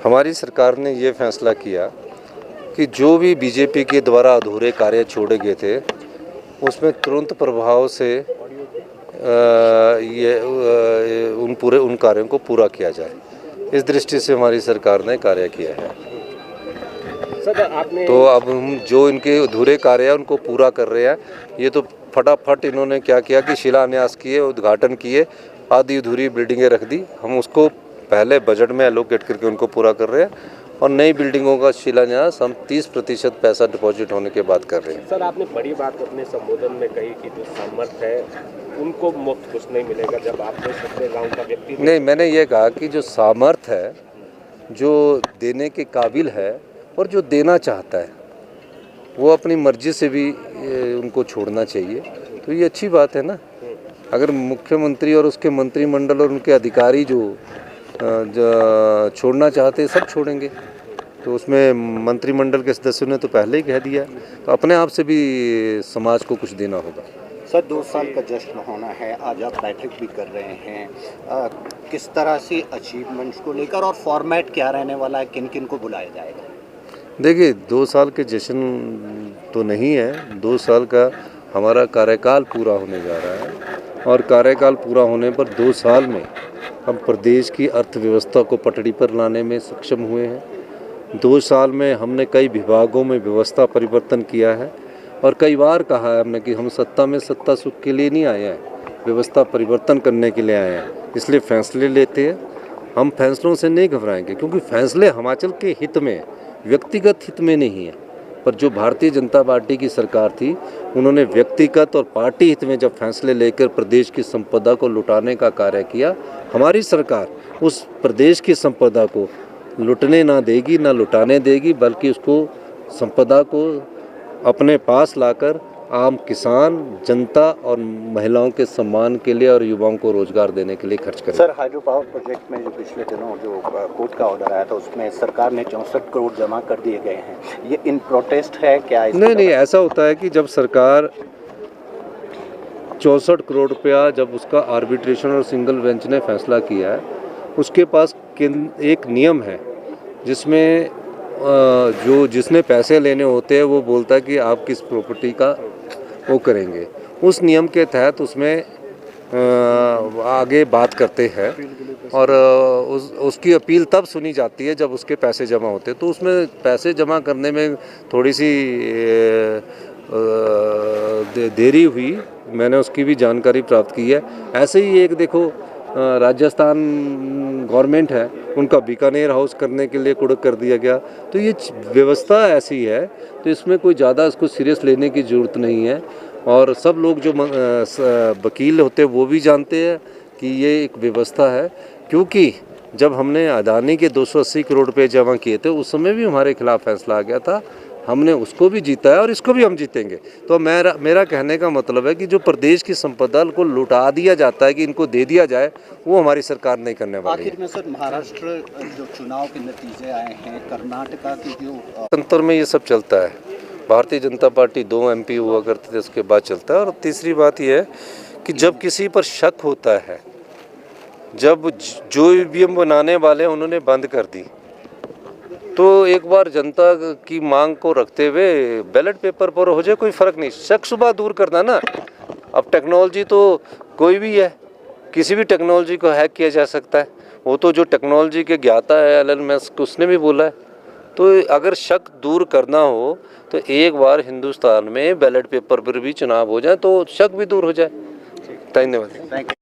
हमारी सरकार ने ये फैसला किया कि जो भी बीजेपी के द्वारा अधूरे कार्य छोड़े गए थे उसमें तुरंत प्रभाव से उन कार्यों को पूरा किया जाए। इस दृष्टि से हमारी सरकार ने कार्य किया है। तो अब हम जो इनके अधूरे कार्य हैं उनको पूरा कर रहे हैं। ये तो फटाफट इन्होंने क्या किया कि शिलान्यास किए, उद्घाटन किए, आधी अधूरी बिल्डिंगें रख दी। हम उसको पहले बजट में एलोकेट करके उनको पूरा कर रहे हैं और नई बिल्डिंगों का शिलान्यास हम 30% पैसा डिपॉजिट होने के बाद कर रहे हैं। सर, आपने बड़ी बात अपने संबोधन में कही कि जो सामर्थ्य है उनको मुफ्त कुछ नहीं मिलेगा। जब आपने सबसे गाँव का व्यक्ति नहीं, मैंने ये कहा कि जो सामर्थ्य है, जो देने के काबिल है और जो देना चाहता है वो अपनी मर्जी से भी उनको छोड़ना चाहिए। तो ये अच्छी बात है ना। अगर मुख्यमंत्री और उसके मंत्रिमंडल और उनके अधिकारी जो छोड़ना चाहते हैं सब छोड़ेंगे, तो उसमें मंत्रिमंडल के सदस्यों ने तो पहले ही कह दिया, तो अपने आप से भी समाज को कुछ देना होगा। सर, 2 साल का जश्न होना है, आज आप बैठक भी कर रहे हैं, किस तरह से अचीवमेंट्स को लेकर और फॉर्मेट क्या रहने वाला है, किन किन को बुलाया जाएगा? देखिए, 2 साल के जश्न तो नहीं है, 2 साल का हमारा कार्यकाल पूरा होने जा रहा है और कार्यकाल पूरा होने पर 2 साल में हम प्रदेश की अर्थव्यवस्था को पटड़ी पर लाने में सक्षम हुए हैं। 2 साल में हमने कई विभागों में व्यवस्था परिवर्तन किया है और कई बार कहा है हमने कि हम सत्ता में सत्ता सुख के लिए नहीं आए हैं, व्यवस्था परिवर्तन करने के लिए आए हैं। इसलिए फैसले लेते हैं, हम फैसलों से नहीं घबराएंगे क्योंकि फैसले हिमाचल के हित में, व्यक्तिगत हित में नहीं है। पर जो भारतीय जनता पार्टी की सरकार थी उन्होंने व्यक्तिगत और पार्टी हित में जब फैसले लेकर प्रदेश की संपदा को लुटाने का कार्य किया, हमारी सरकार उस प्रदेश की संपदा को लुटने ना देगी, ना लुटाने देगी, बल्कि उसको संपदा को अपने पास लाकर आम किसान, जनता और महिलाओं के सम्मान के लिए और युवाओं को रोजगार देने के लिए खर्च करें। सर, हाइड्रो पावर प्रोजेक्ट में जो पिछले दिनों जो कोर्ट का ऑर्डर आया था उसमें सरकार ने 64 करोड़ जमा कर दिए गए हैं, ये इन प्रोटेस्ट है क्या? नहीं, ऐसा होता है कि जब सरकार 64 करोड़ रुपया जब उसका आर्बिट्रेशन और सिंगल बेंच ने फैसला किया है, उसके पास एक नियम है जिसमें जिसने पैसे लेने होते हैं वो बोलता है कि आप किस प्रॉपर्टी का वो करेंगे। उस नियम के तहत उसमें आगे बात करते हैं और उसकी अपील तब सुनी जाती है जब उसके पैसे जमा होते हैं। तो उसमें पैसे जमा करने में थोड़ी सी देरी हुई, मैंने उसकी भी जानकारी प्राप्त की है। ऐसे ही एक देखो राजस्थान गवर्नमेंट है, उनका बीकानेर हाउस करने के लिए कुड़क कर दिया गया। तो ये व्यवस्था ऐसी है, तो इसमें कोई ज़्यादा इसको सीरियस लेने की ज़रूरत नहीं है। और सब लोग जो वकील होते हैं वो भी जानते हैं कि ये एक व्यवस्था है, क्योंकि जब हमने अदानी के 280 करोड़ रुपये जमा किए थे उस समय भी हमारे खिलाफ फैसला आ गया था, हमने उसको भी जीता है और इसको भी हम जीतेंगे। तो मेरा कहने का मतलब है कि जो प्रदेश की संपदा को लुटा दिया जाता है कि इनको दे दिया जाए, वो हमारी सरकार नहीं करने वाली है। आखिर में सर, महाराष्ट्र जो चुनाव के नतीजे आए हैं, कर्नाटका की जो तंत्र में ये सब चलता है। भारतीय जनता पार्टी 2 MP हुआ करते थे, उसके बाद चलता है। और तीसरी बात यह है कि जब किसी पर शक होता है, जब जो EVM बनाने वाले उन्होंने बंद कर दी, तो एक बार जनता की मांग को रखते हुए बैलेट पेपर पर हो जाए, कोई फ़र्क नहीं। शक शुबा दूर करना ना। अब टेक्नोलॉजी तो कोई भी है, किसी भी टेक्नोलॉजी को हैक किया जा सकता है। वो तो जो टेक्नोलॉजी के ज्ञाता है एलन मस्क, उसने भी बोला है। तो अगर शक दूर करना हो तो एक बार हिंदुस्तान में बैलेट पेपर पर भी चुनाव हो जाए तो शक भी दूर हो जाए। धन्यवाद।